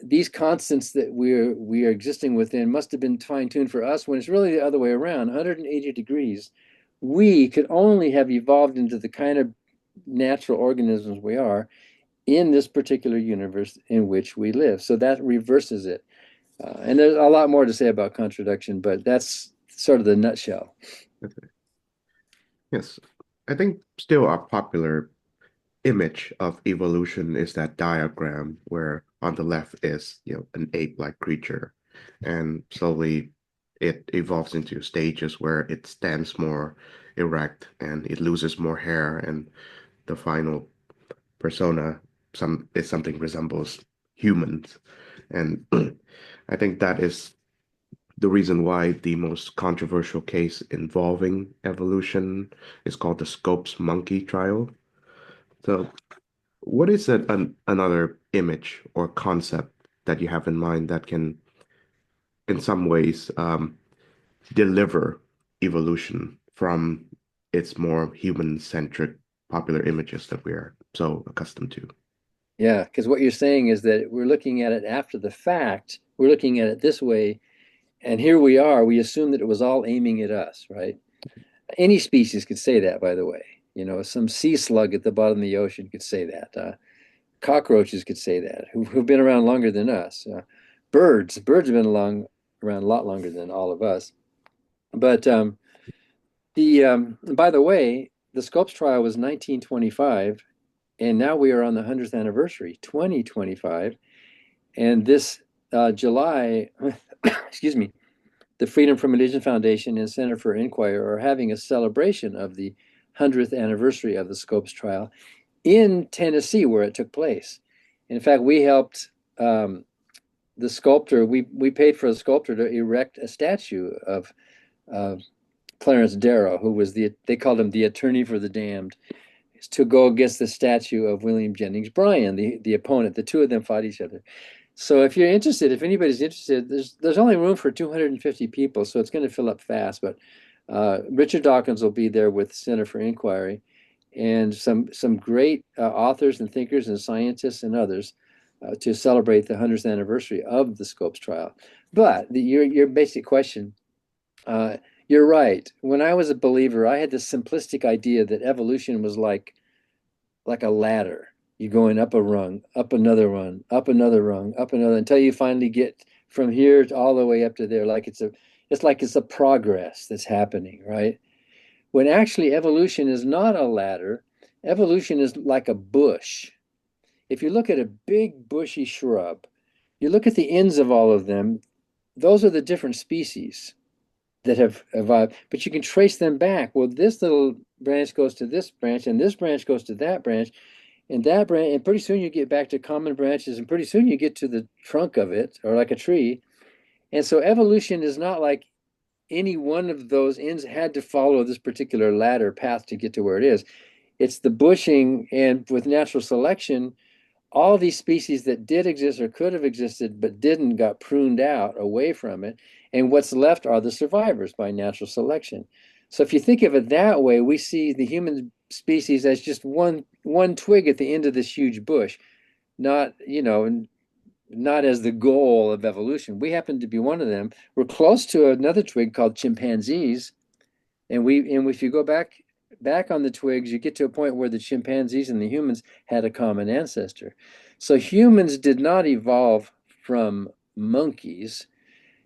[SPEAKER 2] these constants that we are existing within must have been fine-tuned for us when it's really the other way around, 180 degrees. We could only have evolved into the kind of natural organisms we are in this particular universe in which we live. So that reverses it. And there's a lot more to say about contradiction, but that's sort of the nutshell.
[SPEAKER 1] Okay. Yes. I think still a popular image of evolution is that diagram where on the left is, an ape-like creature, and slowly it evolves into stages where it stands more erect and it loses more hair, and the final persona is something resembles humans. And I think that is the reason why the most controversial case involving evolution is called the Scopes monkey trial. So what is another image or concept that you have in mind that can, in some ways, deliver evolution from it's more human-centric popular images that we are so accustomed to.
[SPEAKER 2] Yeah, because what you're saying is that we're looking at it after the fact. We're looking at it this way, and here we are. We assume that it was all aiming at us, right? Any species could say that, by the way. You know, some sea slug at the bottom of the ocean could say that. Cockroaches could say that, who've been around longer than us. Birds have been around a lot longer than all of us. But the by the way, the Scopes trial was 1925, and now we are on the 100th anniversary, 2025. And this July, excuse me, the Freedom from Religion Foundation and Center for Inquiry are having a celebration of the 100th anniversary of the Scopes trial in Tennessee, where it took place. In fact, we helped the sculptor. We paid for the sculptor to erect a statue of uh, Clarence Darrow, who was they called him the attorney for the damned, to go against the statue of William Jennings Bryan, the opponent. The two of them fought each other. So if you're interested, if anybody's interested, there's only room for 250 people, so it's going to fill up fast. But Richard Dawkins will be there with Center for Inquiry, and some great authors and thinkers and scientists and others to celebrate the 100th anniversary of the Scopes trial. But your basic question, uh, you're right. When I was a believer, I had this simplistic idea that evolution was like a ladder. You're going up a rung, up another rung, up another rung, up another, until you finally get from here to all the way up to there. It's like it's a progress that's happening, right? When actually evolution is not a ladder, evolution is like a bush. If you look at a big bushy shrub, you look at the ends of all of them, those are the different species that have evolved, but you can trace them back. Well, this little branch goes to this branch, and this branch goes to that branch, and that branch, and pretty soon you get back to common branches, and pretty soon you get to the trunk of it, or like a tree. And so evolution is not like any one of those ends had to follow this particular ladder path to get to where it is. It's the bushing, and with natural selection, all these species that did exist or could have existed but didn't got pruned out away from it. And what's left are the survivors by natural selection. So if you think of it that way, we see the human species as just one twig at the end of this huge bush, not, not as the goal of evolution. We happen to be one of them. We're close to another twig called chimpanzees, and if you go back on the twigs, you get to a point where the chimpanzees and the humans had a common ancestor. So humans did not evolve from monkeys.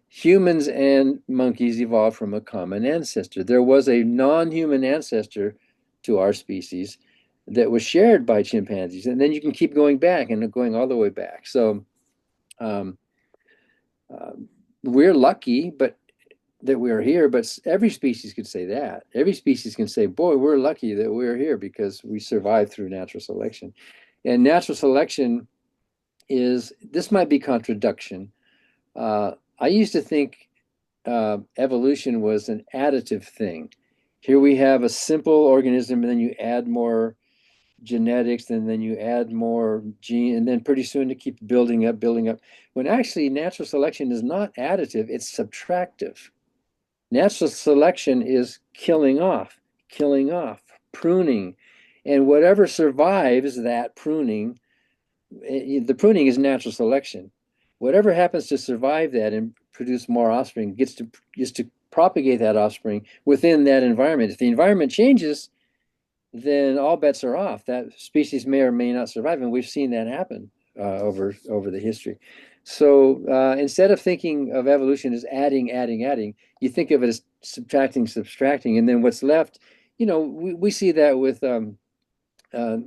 [SPEAKER 2] Humans and monkeys evolved from a common ancestor. There was a non-human ancestor to our species that was shared by chimpanzees, and then you can keep going back and going all the way back. So um, uh, we're lucky, but that we're here, but every species could say that. Every species can say, boy, we're lucky that we're here because we survived through natural selection. And natural selection this might be contraduction. I used to think evolution was an additive thing. Here we have a simple organism, and then you add more genetics, and then you add more gene, and then pretty soon to keep building up, building up. When actually natural selection is not additive, it's subtractive. Natural selection is killing off, pruning. And whatever survives that pruning, the pruning is natural selection. Whatever happens to survive that and produce more offspring gets to propagate that offspring within that environment. If the environment changes, then all bets are off. That species may or may not survive, and we've seen that happen over the history. So instead of thinking of evolution as adding, you think of it as subtracting, and then what's left. We see that with uh,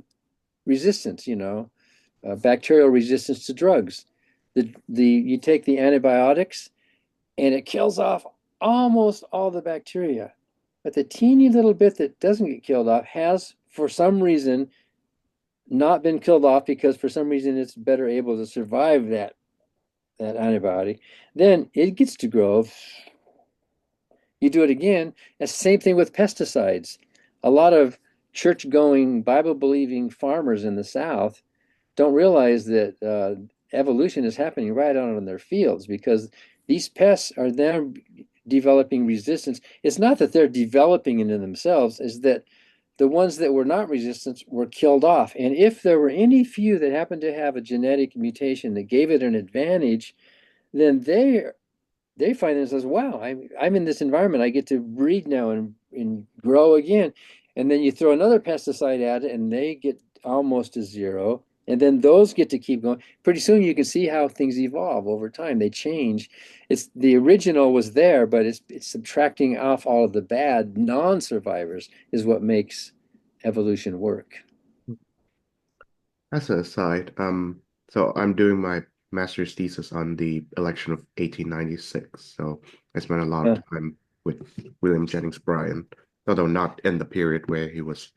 [SPEAKER 2] resistance. Bacterial resistance to drugs. The you take the antibiotics, and it kills off almost all the bacteria. But the teeny little bit that doesn't get killed off has, for some reason, not been killed off because for some reason it's better able to survive that antibiotic. Then it gets to grow. You do it again. It's the same thing with pesticides. A lot of church-going, Bible-believing farmers in the South don't realize that evolution is happening right out on their fields because these pests are there. developing resistance, it's not that they're developing into themselves, is that the ones that were not resistant were killed off. And if there were any few that happened to have a genetic mutation that gave it an advantage, then they find themselves, wow, I'm in this environment. I get to breed now and grow again. And then you throw another pesticide at it and they get almost to zero. And then those get to keep going. Pretty soon you can see how things evolve over time. They change. It's the original was there, but it's subtracting off all of the bad non-survivors is what makes evolution work.
[SPEAKER 1] As an aside, so I'm doing my master's thesis on the election of 1896. So I spent a lot
[SPEAKER 2] Uh,
[SPEAKER 1] of time with William Jennings Bryan, although not in the period where he was,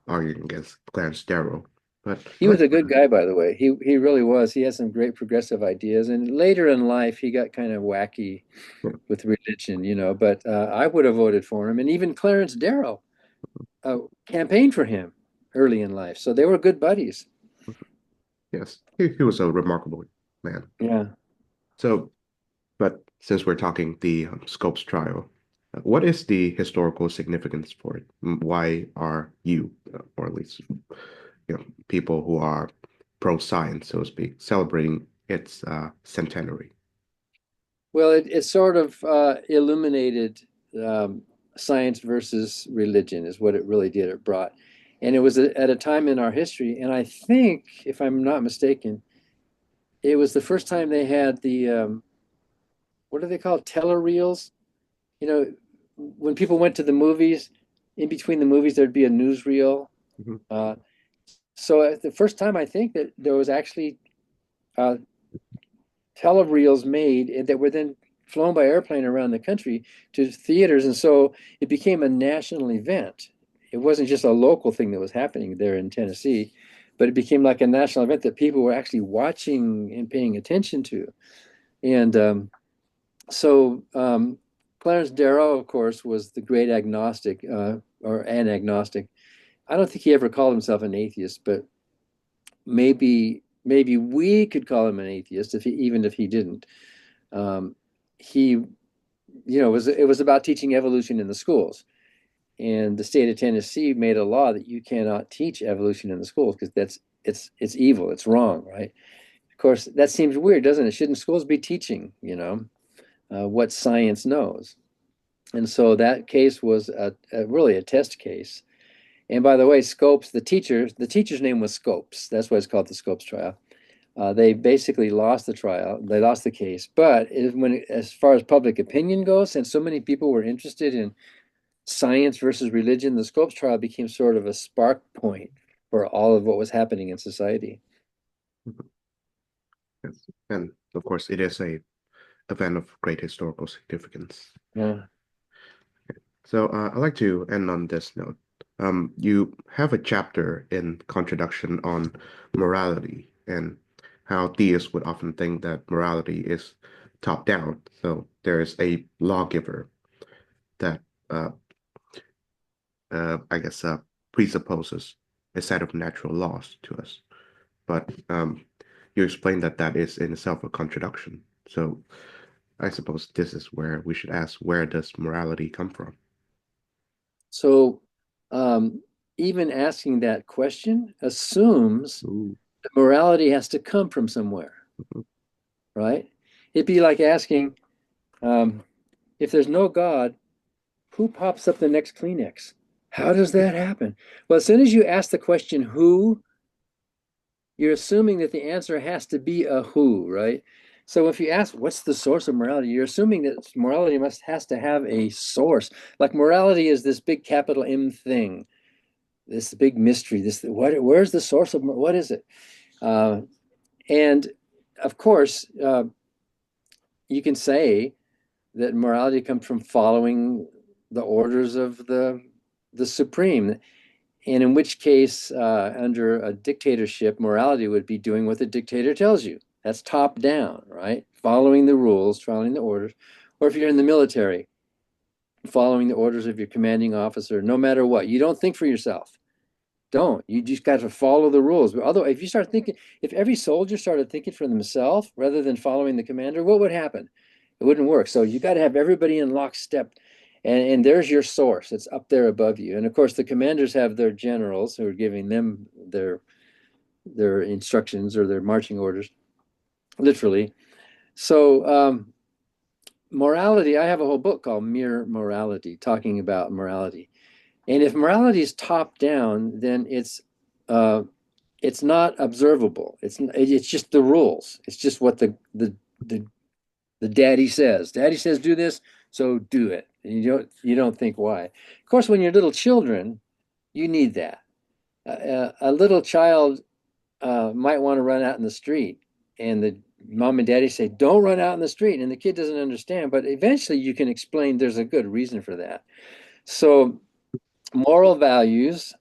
[SPEAKER 1] arguing against Clarence Darrow. But
[SPEAKER 2] he
[SPEAKER 1] I like
[SPEAKER 2] was a good guy, by the way. He really was. He had some great progressive ideas. And later in life, he got kind of wacky
[SPEAKER 1] yeah,
[SPEAKER 2] with religion, but I would have voted for him. And even Clarence Darrow campaigned for him early in life. So they were good buddies.
[SPEAKER 1] yes, he was a remarkable man.
[SPEAKER 2] Yeah.
[SPEAKER 1] So, but since we're talking the Scopes trial, what is the historical significance for it? Why are you, or at least people who are pro-science, so to speak, celebrating its centenary?
[SPEAKER 2] Well, it sort of illuminated um, science versus religion, is what it really did. It brought. And it was at a time in our history. And I think, if I'm not mistaken, it was the first time they had the, what do they call it? Telereels? You know, when people went to the movies, in between the movies, there'd be a newsreel.
[SPEAKER 1] Mhm,
[SPEAKER 2] Uh, so the first time I think that there was actually uh, telereels made that were then flown by airplane around the country to theaters. And so it became a national event. It wasn't just a local thing that was happening there in Tennessee, but it became like a national event that people were actually watching and paying attention to. And so Clarence Darrow, of course, was the great agnostic or an agnostic. I don't think he ever called himself an atheist, but maybe we could call him an atheist even if he didn't. Um, he, it was about teaching evolution in the schools, and the state of Tennessee made a law that you cannot teach evolution in the schools because it's evil, it's wrong, right? Of course, that seems weird, doesn't it? Shouldn't schools be teaching, what science knows? And so that case was really a test case. And by the way, Scopes, the teacher's name was Scopes. That's why it's called the Scopes trial. They basically lost the trial. They lost the case. But as far as public opinion goes, since so many people were interested in science versus religion, the Scopes trial became sort of a spark point for all of what was happening in society.
[SPEAKER 1] mhm, yes. And of course, it is a event of great historical significance.
[SPEAKER 2] Yeah.
[SPEAKER 1] So I'd like to end on this note. You have a chapter in Contraduction on morality and how theists would often think that morality is top down. So there is a lawgiver that uh, I guess presupposes a set of natural laws to us. But you explained that that is in itself a contradiction. So I suppose this is where we should ask, where does morality come from?
[SPEAKER 2] So um, even asking that question assumes
[SPEAKER 1] Ooh.
[SPEAKER 2] that morality has to come from somewhere,
[SPEAKER 1] Mhm.
[SPEAKER 2] right? It'd be like asking, um, if there's no God, who pops up the next Kleenex? How does that happen? Well, as soon as you ask the question who, you're assuming that the answer has to be a who, right? So if you ask what's the source of morality, you're assuming that morality has to have a source. Like morality is this big capital M thing, this big mystery. Where's the source of what is it? Uh, and of course, you can say that morality comes from following the orders of the supreme. And in which case, under a dictatorship, morality would be doing what the dictator tells you. That's top down, right? Following the rules, following the orders. Or if you're in the military, following the orders of your commanding officer, no matter what. You don't think for yourself. Don't. You just got to follow the rules. But although, if you start thinking, if every soldier started thinking for themselves rather than following the commander, what would happen? It wouldn't work. So you got to have everybody in lockstep. And there's your source. It's up there above you. And of course, the commanders have their generals who are giving them their instructions or their marching orders, literally. So morality, I have a whole book called Mere Morality, talking about morality. And if morality is top down, then it's not observable. It's just the rules. It's just what the the daddy says. Daddy says do this, so do it. And you don't think why. Of course, when you're little children, you need that. A little child might want to run out in the street, and the mom and daddy say, "Don't run out in the street," and the kid doesn't understand. But eventually, you can explain there's a good reason for that. So, moral values.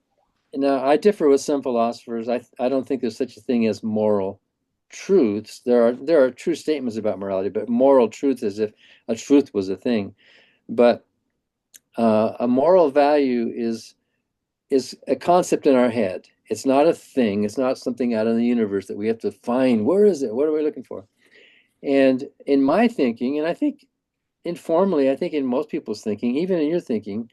[SPEAKER 2] Now, I differ with some philosophers. I don't think there's such a thing as moral truths. There are true statements about morality, but moral truth as if a truth was a thing. But a moral value is a concept in our head. It's not a thing. It's not something out in the universe that we have to find. Where is it? What are we looking for? And in my thinking, and I think informally, I think in most people's thinking, even in your thinking,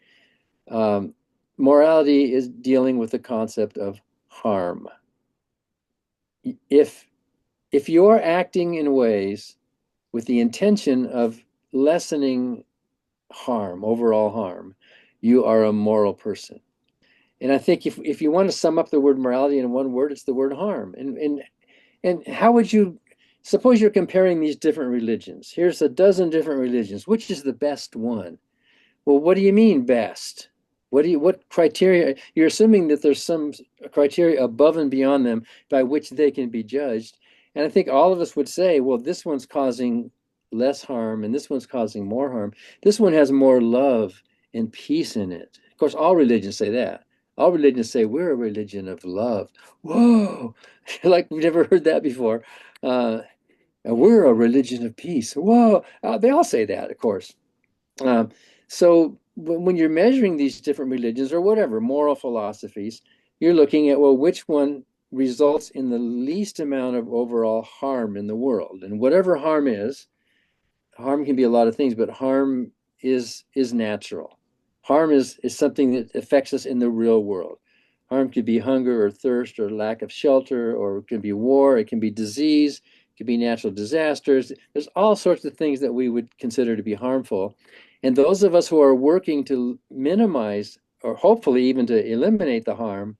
[SPEAKER 2] um, morality is dealing with the concept of harm. If if you're acting in ways with the intention of lessening harm, overall harm, you are a moral person. And I think if you want to sum up the word morality in one word, it's the word harm. And how would you suppose you're comparing these different religions? Here's a dozen different religions. Which is the best one? Well, what do you mean best? What criteria? You're assuming that there's some criteria above and beyond them by which they can be judged. And I think all of us would say, well, this one's causing less harm and this one's causing more harm. This one has more love and peace in it. Of course, all religions say that. All religions say we're a religion of love. Whoa, like we've never heard that before. And we're a religion of peace. Whoa, they all say that, of course. Um, so when you're measuring these different religions or whatever, moral philosophies, you're looking at, well, which one results in the least amount of overall harm in the world? And whatever harm can be a lot of things, but harm is natural. Harm is something that affects us in the real world. Harm could be hunger or thirst or lack of shelter, or it can be war, it can be disease, it can be natural disasters. There's all sorts of things that we would consider to be harmful. And those of us who are working to minimize or hopefully even to eliminate the harm,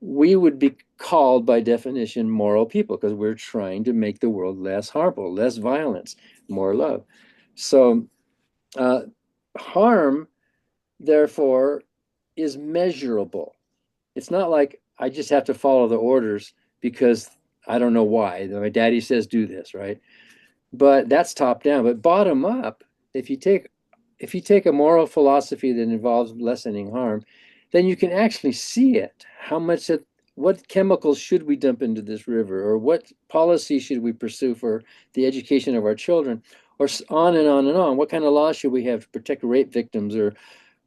[SPEAKER 2] we would be called by definition moral people because we're trying to make the world less harmful, less violence, more love. So uh, harm, therefore, is measurable. It's not like I just have to follow the orders because I don't know why. My daddy says do this, right? But that's top down. But bottom up, if you take if you take a moral philosophy that involves lessening harm, then you can actually see it. What chemicals should we dump into this river, or what policy should we pursue for the education of our children, or on and on and on. What kind of laws should we have to protect rape victims, or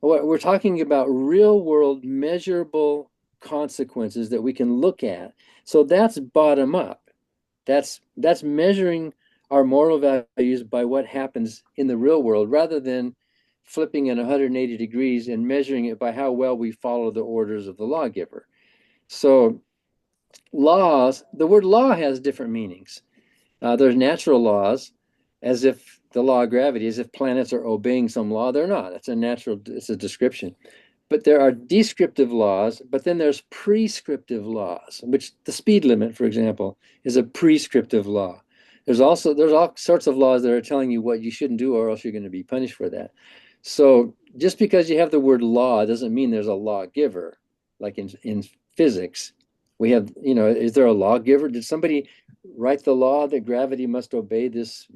[SPEAKER 2] what we're talking about real world measurable consequences that we can look at. So that's bottom up. That's measuring our moral values by what happens in the real world rather than flipping it 180 degrees and measuring it by how well we follow the orders of the lawgiver. So laws, the word law has different meanings. There's natural laws, as if the law of gravity, as if planets are obeying some law. They're not. It's a description. But there are descriptive laws, but then there's prescriptive laws, which the speed limit, for example, is a prescriptive law. There's all sorts of laws that are telling you what you shouldn't do, or else you're going to be punished for that. So just because you have the word law doesn't mean there's a lawgiver. Like in physics, we have, is there a lawgiver? Did somebody write the law that gravity must obey this,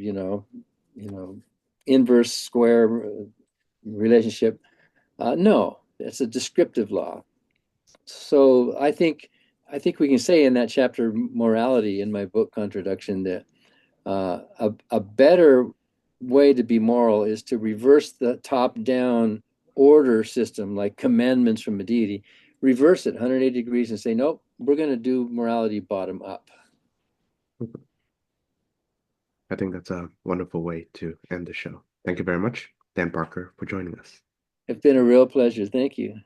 [SPEAKER 2] inverse square relationship? No, it's a descriptive law. So I think we can say in that chapter morality in my book Contraduction that a better way to be moral is to reverse the top down order system like commandments from a deity, reverse it 180 degrees and say, nope, we're going to do morality bottom up.
[SPEAKER 1] I think that's a wonderful way to end the show. Thank you very much, Dan Parker, for joining us.
[SPEAKER 2] It's been a real pleasure. Thank you.